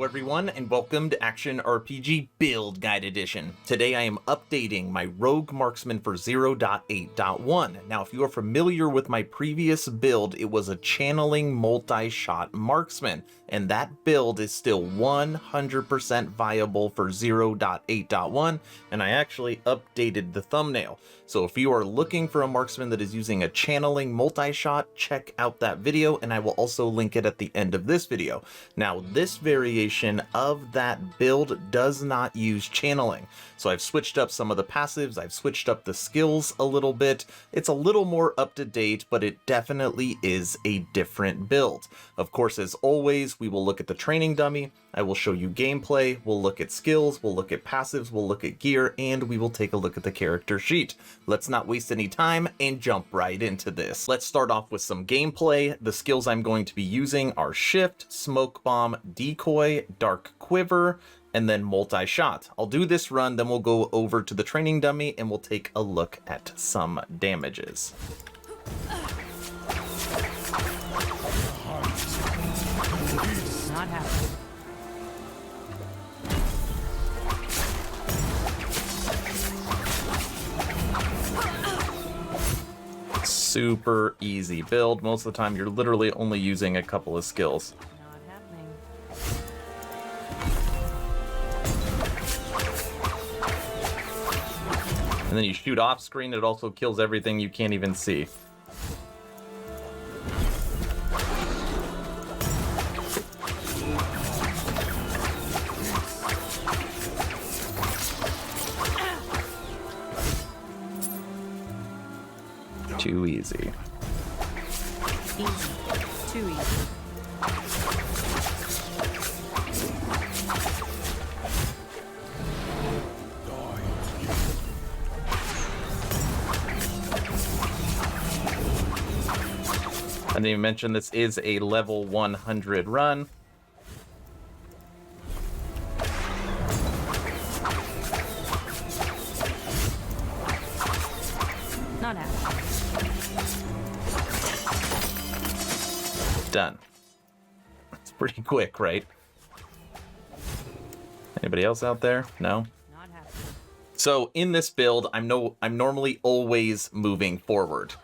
Hello everyone, and welcome to Action RPG Build Guide Edition. Today I am updating my Rogue Marksman for 0.8.1. Now if you are familiar with my previous build, it was a channeling multi-shot marksman, and that build is still 100% viable for 0.8.1, and I actually updated the thumbnail. So if you are looking for a marksman that is using a channeling multi-shot, check out that video, and I will also link it at the end of this video. Now this variation of that build does not use channeling. So I've switched up some of the passives, I've switched up the skills a little bit. It's a little more up to date, but it definitely is a different build. Of course, as always, we will look at the training dummy, I will show you gameplay, we'll look at skills, we'll look at passives, we'll look at gear, and we will take a look at the character sheet. Let's not waste any time and jump right into this. Let's start off with some gameplay. The skills I'm going to be using are Shift, Smoke Bomb, Decoy, Dark Quiver, and then Multi-Shot. I'll do this run, then we'll go over to the training dummy and we'll take a look at some damages. Not happening. Super easy build. Most of the time you're literally only using a couple of skills. Not happening. And then you shoot off screen, it also kills everything you can't even see. Too easy. Easy. Too easy. I didn't even mention this is a level 100 run. Not happening. Done. It's pretty quick, right? Anybody else out there? No? Not happening. So in this build, I'm normally always moving forward.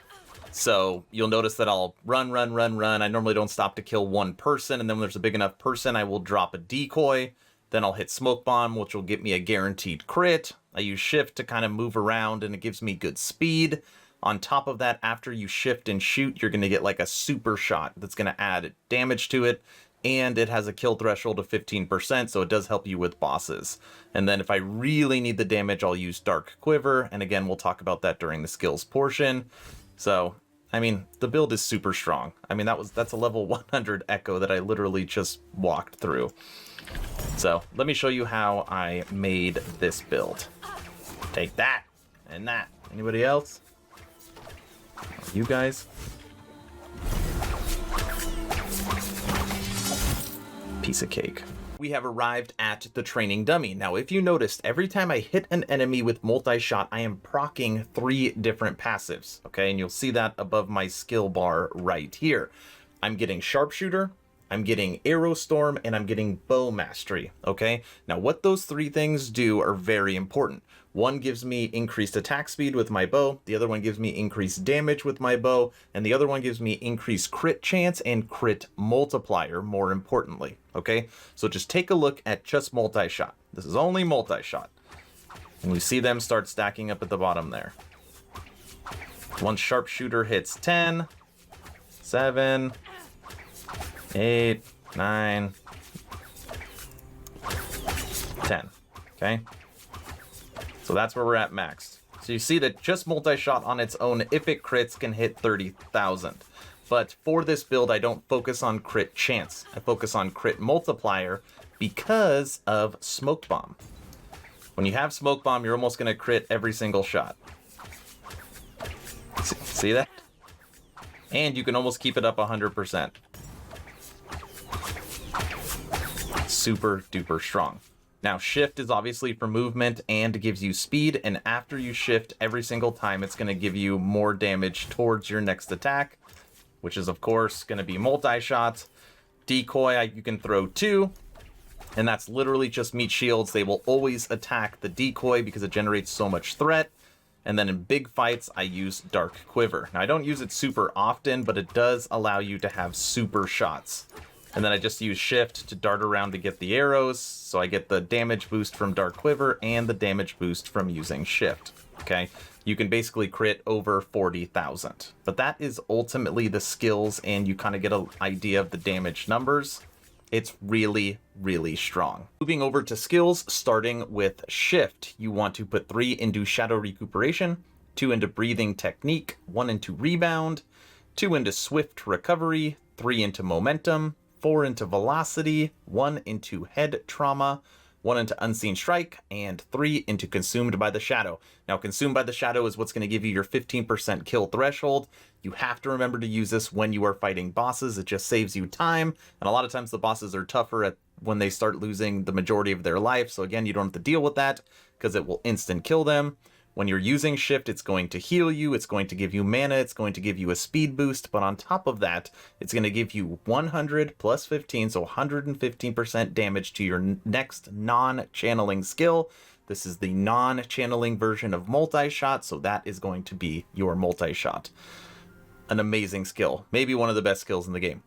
So you'll notice that I'll run. I normally don't stop to kill one person, and then when there's a big enough person, I will drop a decoy. Then I'll hit Smoke Bomb, which will get me a guaranteed crit. I use Shift to kind of move around, and it gives me good speed. On top of that, after you shift and shoot, you're going to get like a super shot that's going to add damage to it. And it has a kill threshold of 15%, so it does help you with bosses. And then if I really need the damage, I'll use Dark Quiver. And again, we'll talk about that during the skills portion. So, I mean, the build is super strong. I mean, that's a level 100 Echo that I literally just walked through. So, let me show you how I made this build. Take that and that. Anybody else? You guys? Piece of cake. We have arrived at the training dummy. Now, if you noticed, every time I hit an enemy with multi-shot, I am proccing 3 different passives, okay? And you'll see that above my skill bar right here. I'm getting Sharpshooter, I'm getting Arrow Storm, and I'm getting Bow Mastery, okay? Now, what those 3 things do are very important. One gives me increased attack speed with my bow, the other one gives me increased damage with my bow, and the other one gives me increased crit chance and crit multiplier, more importantly, okay? So just take a look at just multi-shot. This is only multi-shot. And we see them start stacking up at the bottom there. Once Sharpshooter hits 10, 7, 8, 9, 10, okay? So that's where we're at max. So you see that just multi-shot on its own, if it crits, can hit 30,000. But for this build, I don't focus on crit chance. I focus on crit multiplier because of Smoke Bomb. When you have Smoke Bomb, you're almost going to crit every single shot. See that? And you can almost keep it up 100%. Super duper strong. Now, shift is obviously for movement and gives you speed, and after you shift every single time, it's going to give you more damage towards your next attack, which is, of course, going to be multi-shot. Decoy, you can throw 2, And that's literally just meat shields. They will always attack the decoy because it generates so much threat. And then in big fights, I use Dark Quiver. Now, I don't use it super often, but it does allow you to have super shots. And then I just use Shift to dart around to get the arrows. So I get the damage boost from Dark Quiver and the damage boost from using Shift. Okay, you can basically crit over 40,000. But that is ultimately the skills, and you kind of get an idea of the damage numbers. It's really, really strong. Moving over to skills, starting with Shift. You want to put 3 into Shadow Recuperation, 2 into Breathing Technique, 1 into Rebound, 2 into Swift Recovery, 3 into Momentum, 4 into Velocity, 1 into Head Trauma, 1 into Unseen Strike, and 3 into Consumed by the Shadow. Now, Consumed by the Shadow is what's going to give you your 15% kill threshold. You have to remember to use this when you are fighting bosses. It just saves you time, and a lot of times the bosses are tougher when they start losing the majority of their life. So again, you don't have to deal with that because it will instant kill them. When you're using Shift, it's going to heal you, it's going to give you mana, it's going to give you a speed boost, but on top of that, it's going to give you 100 plus 15, so 115% damage to your next non-channeling skill. This is the non-channeling version of Multishot, so that is going to be your Multishot. An amazing skill, maybe one of the best skills in the game.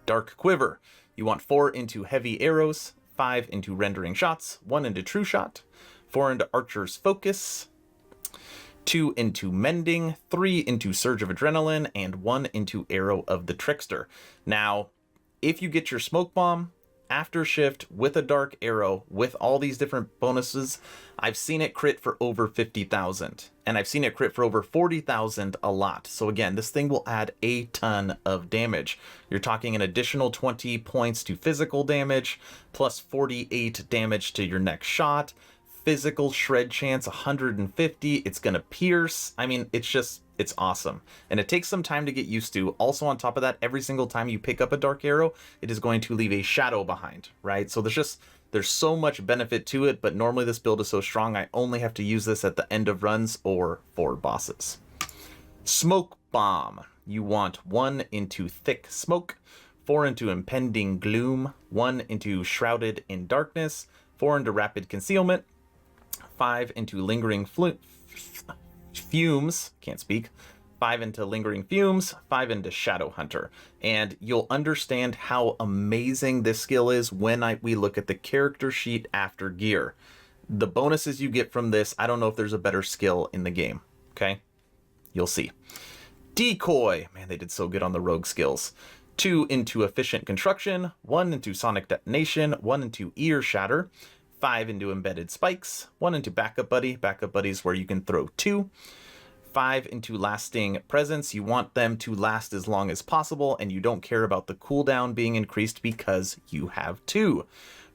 Dark Quiver. You want 4 into Heavy Arrows, 5 into Rendering Shots, 1 into True Shot, 4 into Archer's Focus, 2 into Mending, 3 into Surge of Adrenaline, and 1 into Arrow of the Trickster. Now, if you get your Smoke Bomb after Shift with a Dark Arrow, with all these different bonuses, I've seen it crit for over 50,000. And I've seen it crit for over 40,000 a lot. So again, this thing will add a ton of damage. You're talking an additional 20 points to physical damage, plus 48 damage to your next shot. Physical shred chance 150. It's gonna pierce. I mean, it's awesome, and it takes some time to get used to. Also, on top of that, every single time you pick up a dark arrow, it is going to leave a shadow behind, right? So there's so much benefit to it, but normally this build is so strong I only have to use this at the end of runs or for bosses. Smoke Bomb. You want 1 into Thick Smoke, 4 into Impending Gloom, 1 into Shrouded in Darkness, 4 into Rapid Concealment, 5 into Lingering Fumes, can't speak, 5 into Lingering Fumes, 5 into Shadow Hunter. And you'll understand how amazing this skill is when we look at the character sheet after gear. The bonuses you get from this, I don't know if there's a better skill in the game, okay? You'll see. Decoy, man, they did so good on the rogue skills. 2 into Efficient Construction, 1 into Sonic Detonation, 1 into Ear Shatter, 5 into Embedded Spikes, 1 into Backup Buddy. Backup Buddy is where you can throw 2. 5 into Lasting Presence. You want them to last as long as possible, and you don't care about the cooldown being increased because you have 2.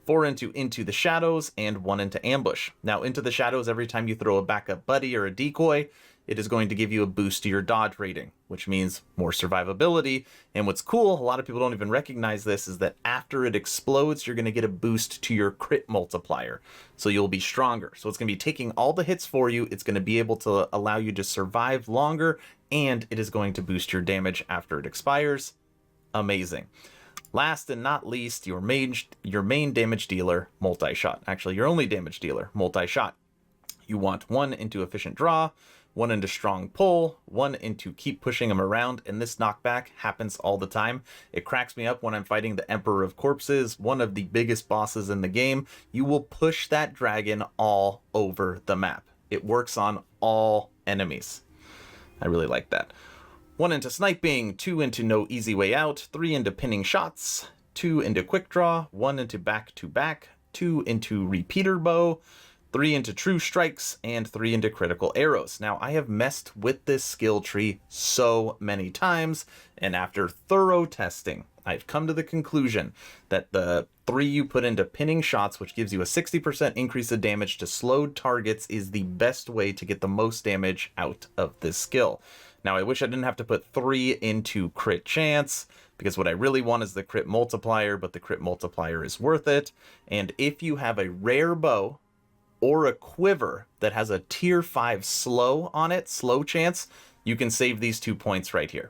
4 into the Shadows, and 1 into Ambush. Now, into the Shadows, every time you throw a Backup Buddy or a Decoy, it is going to give you a boost to your dodge rating, which means more survivability. And what's cool, a lot of people don't even recognize this, is that after it explodes, you're going to get a boost to your crit multiplier. So you'll be stronger. So it's going to be taking all the hits for you. It's going to be able to allow you to survive longer, and it is going to boost your damage after it expires. Amazing. Last and not least, your main damage dealer, Multishot. Actually, your only damage dealer, Multishot. You want 1 into Efficient Draw, 1 into Strong Pull, 1 into Keep Pushing them around, and this knockback happens all the time. It cracks me up when I'm fighting the Emperor of Corpses, one of the biggest bosses in the game. You will push that dragon all over the map. It works on all enemies. I really like that. 1 into Sniping, 2 into No Easy Way Out, 3 into Pinning Shots, 2 into Quick Draw, 1 into Back to Back, 2 into Repeater Bow, 3 into True Strikes, and 3 into Critical Arrows. Now, I have messed with this skill tree so many times, and after thorough testing, I've come to the conclusion that the 3 you put into Pinning Shots, which gives you a 60% increase of damage to slowed targets, is the best way to get the most damage out of this skill. Now, I wish I didn't have to put 3 into Crit Chance, because what I really want is the Crit Multiplier, but the Crit Multiplier is worth it. And if you have a rare bow or a quiver that has a tier 5 slow on it, slow chance, you can save these 2 points right here.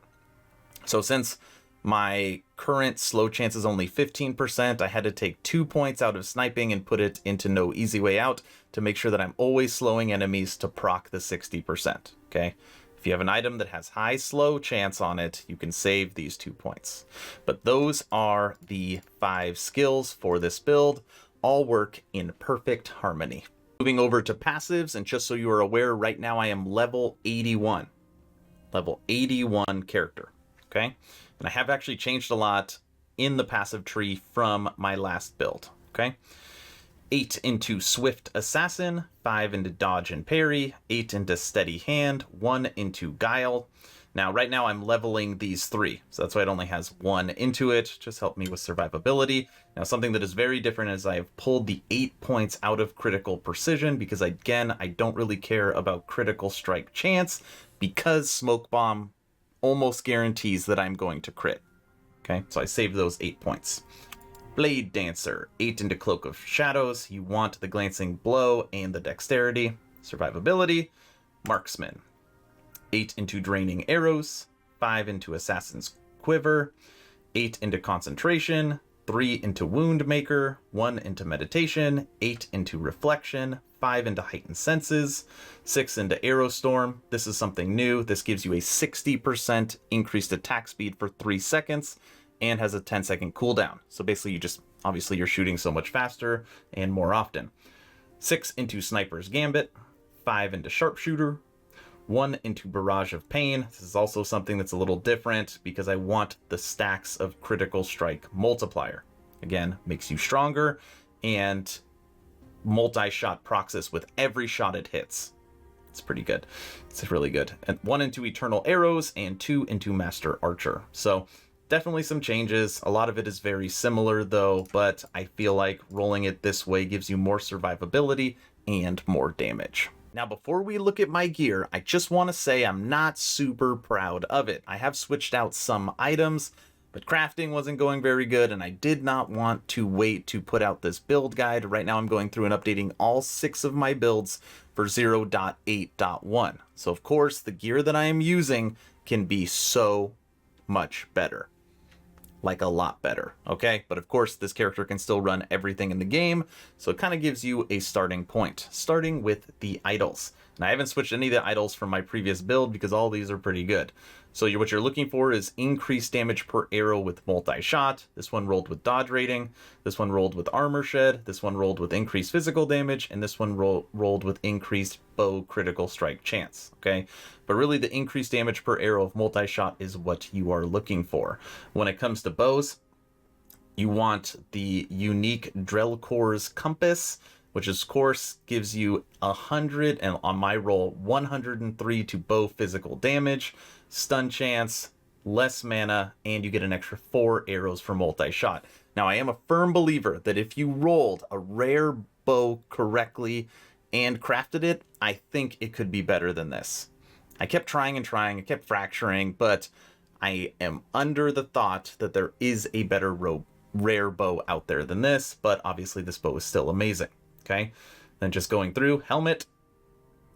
So since My current slow chance is only 15%. I had to take 2 points out of sniping and put it into no easy way out to make sure that I'm always slowing enemies to proc the 60%, okay? If you have an item that has high slow chance on it, you can save these 2 points. But those are the 5 skills for this build. All work in perfect harmony. Moving over to passives, and just so you are aware, right now I am level 81. Level 81 character, okay? And I have actually changed a lot in the passive tree from my last build, okay? 8 into Swift Assassin, 5 into Dodge and Parry, 8 into Steady Hand, 1 into Guile. Now, right now I'm leveling these 3, so that's why it only has 1 into it. Just help me with survivability. Now, something that is very different is I have pulled the 8 points out of critical precision because, again, I don't really care about critical strike chance because Smoke Bomb almost guarantees that I'm going to crit. Okay, so I saved those 8 points. Blade Dancer, 8 into Cloak of Shadows. You want the Glancing Blow and the Dexterity. Survivability. Marksman, 8 into Draining Arrows, 5 into Assassin's Quiver, 8 into Concentration, 3 into Wound Maker, 1 into Meditation, 8 into Reflection, 5 into Heightened Senses, 6 into Aerostorm. This is something new. This gives you a 60% increased attack speed for 3 seconds and has a 10-second cooldown. So basically you just, obviously you're shooting so much faster and more often. 6 into Sniper's Gambit, 5 into Sharpshooter, 1 into Barrage of Pain. This is also something that's a little different because I want the stacks of critical strike multiplier. Again, makes you stronger and multi-shot proxis with every shot it hits. It's pretty good. It's really good. And 1 into Eternal Arrows and 2 into Master Archer. So definitely some changes. A lot of it is very similar though, but I feel like rolling it this way gives you more survivability and more damage. Now, before we look at my gear, I just want to say I'm not super proud of it. I have switched out some items, but crafting wasn't going very good, and I did not want to wait to put out this build guide. Right now I'm going through and updating all 6 of my builds for 0.8.1. So of course, the gear that I am using can be so much better. Like a lot better, okay? But of course, this character can still run everything in the game, so it kind of gives you a starting point, starting with the idols. And I haven't switched any of the idols from my previous build because all these are pretty good. So what you're looking for is increased damage per arrow with multi-shot. This one rolled with dodge rating. This one rolled with armor shed. This one rolled with increased physical damage. And this one rolled with increased bow critical strike chance, okay? But really the increased damage per arrow of multi-shot is what you are looking for. When it comes to bows, you want the unique Drellcore's Compass, which of course gives you 100, and on my roll, 103 to bow physical damage, stun chance, less mana, and you get an extra 4 arrows for multi-shot. Now, I am a firm believer that if you rolled a rare bow correctly and crafted it, I think it could be better than this. I kept trying and trying, I kept fracturing, but I am under the thought that there is a better rare bow out there than this, but obviously this bow is still amazing. Okay, then just going through helmet,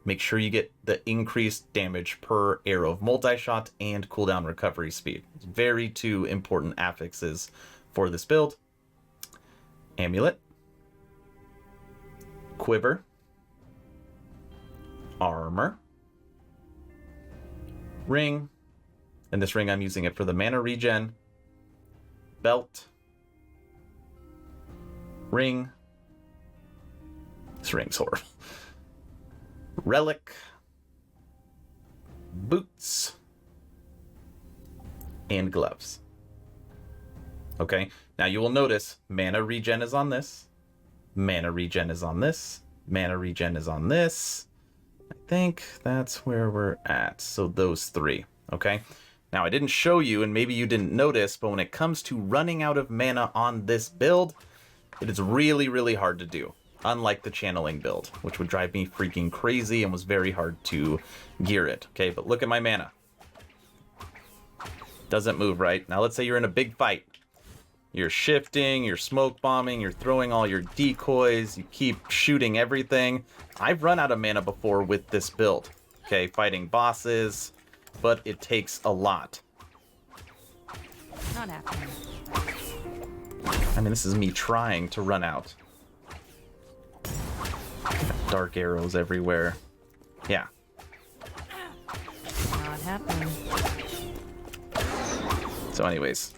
make sure you get the increased damage per arrow of multi-shot and cooldown recovery speed. Very 2 important affixes for this build. Amulet, quiver, armor, ring, and this ring I'm using it for the mana regen, belt, ring. This ring's horrible. Relic, boots, and gloves. Okay, now you will notice mana regen is on this, mana regen is on this, mana regen is on this. I think that's where we're at. So those 3, okay? Now I didn't show you, and maybe you didn't notice, but when it comes to running out of mana on this build, it is really, really hard to do. Unlike the channeling build, which would drive me freaking crazy and was very hard to gear it. Okay, but look at my mana. Doesn't move, right? Now let's say you're in a big fight. You're shifting, you're smoke bombing, you're throwing all your decoys, you keep shooting everything. I've run out of mana before with this build. Okay, fighting bosses, but it takes a lot. Not happening. I mean, this is me trying to run out. Dark arrows everywhere. Yeah. Not happening. So anyways,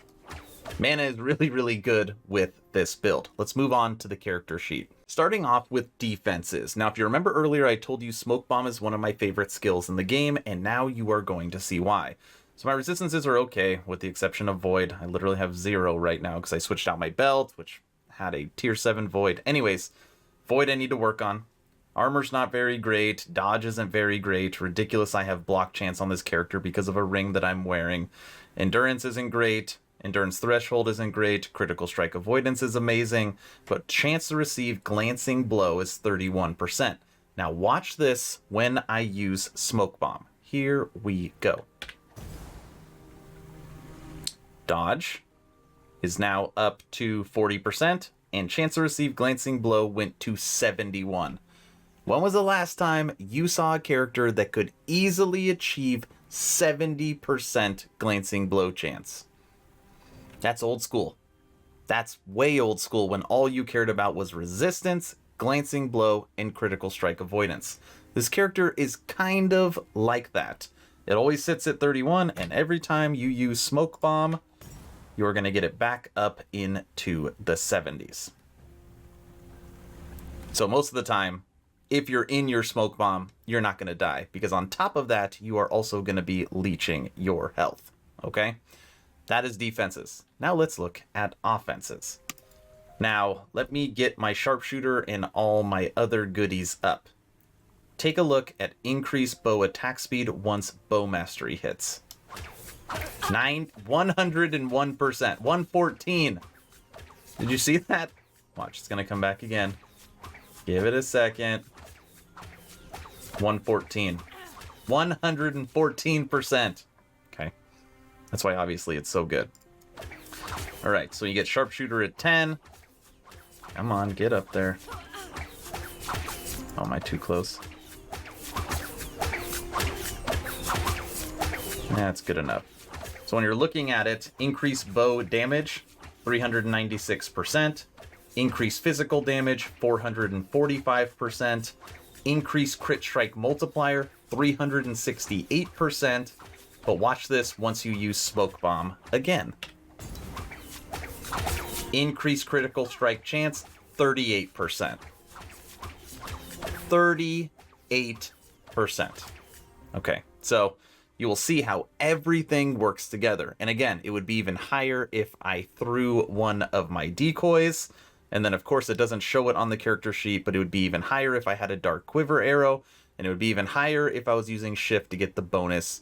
mana is really, really good with this build. Let's move on to the character sheet. Starting off with defenses. Now, if you remember earlier, I told you Smoke Bomb is one of my favorite skills in the game, and now you are going to see why. So my resistances are okay, with the exception of Void. I literally have 0 right now because I switched out my belt, which had a tier 7 Void. Anyways, Void I need to work on. Armor's not very great. Dodge isn't very great. Ridiculous I have block chance on this character because of a ring that I'm wearing. Endurance isn't great. Endurance threshold isn't great. Critical strike avoidance is amazing. But chance to receive glancing blow is 31%. Now watch this when I use Smoke Bomb. Here we go. Dodge is now up to 40%. And chance to receive glancing blow went to 71. When was the last time you saw a character that could easily achieve 70% glancing blow chance? That's old school. That's way old school when all you cared about was resistance, glancing blow, and critical strike avoidance. This character is kind of like that. It always sits at 31, and every time you use Smoke Bomb, you're going to get it back up into the 70s. So most of the time, if you're in your Smoke Bomb, you're not going to die, because on top of that, you are also going to be leeching your health. Okay? That is defenses. Now let's look at offenses. Now, let me get my sharpshooter and all my other goodies up. Take a look at increased bow attack speed once bow mastery hits. 101%, 114. Did you see that? Watch, it's gonna come back again. Give it a second. 114. 114%. Okay. That's why obviously it's so good. Alright, so you get sharpshooter at 10. Come on, get up there. Oh, am I too close? That's good enough. So when you're looking at it, increased bow damage, 396%. Increased physical damage, 445%. Increased crit strike multiplier, 368%. But watch this once you use Smoke Bomb again. Increased critical strike chance, 38%. 38%. Okay, so you will see how everything works together. And again, it would be even higher if I threw one of my decoys. And then, of course, it doesn't show it on the character sheet, but it would be even higher if I had a Dark Quiver arrow. And it would be even higher if I was using Shift to get the bonus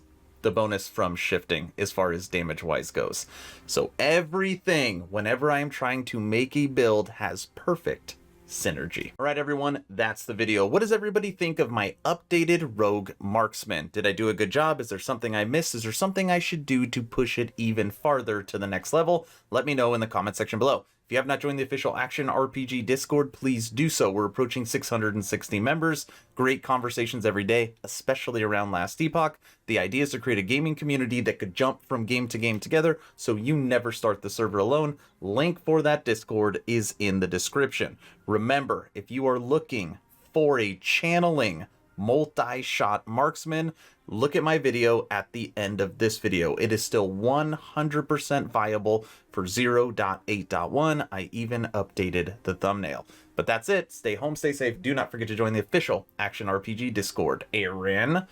from shifting as far as damage-wise goes. So everything, whenever I am trying to make a build, has perfect synergy. All right, everyone, that's the video. What does everybody think of my updated Rogue Marksman? Did I do a good job? Is there something I missed? Is there something I should do to push it even farther to the next level? Let me know in the comment section below. If you have not joined the official Action RPG Discord, please do so. We're approaching 660 members. Great conversations every day, especially around Last Epoch. The idea is to create a gaming community that could jump from game to game together, so you never start the server alone. Link for that Discord is in the description. Remember, if you are looking for a channeling Multishot Marksman, look at my video at the end of this video. It is still 100% viable for 0.8.1. I even updated the thumbnail. But that's it. Stay home, stay safe. Do not forget to join the official Action RPG Discord. Aaron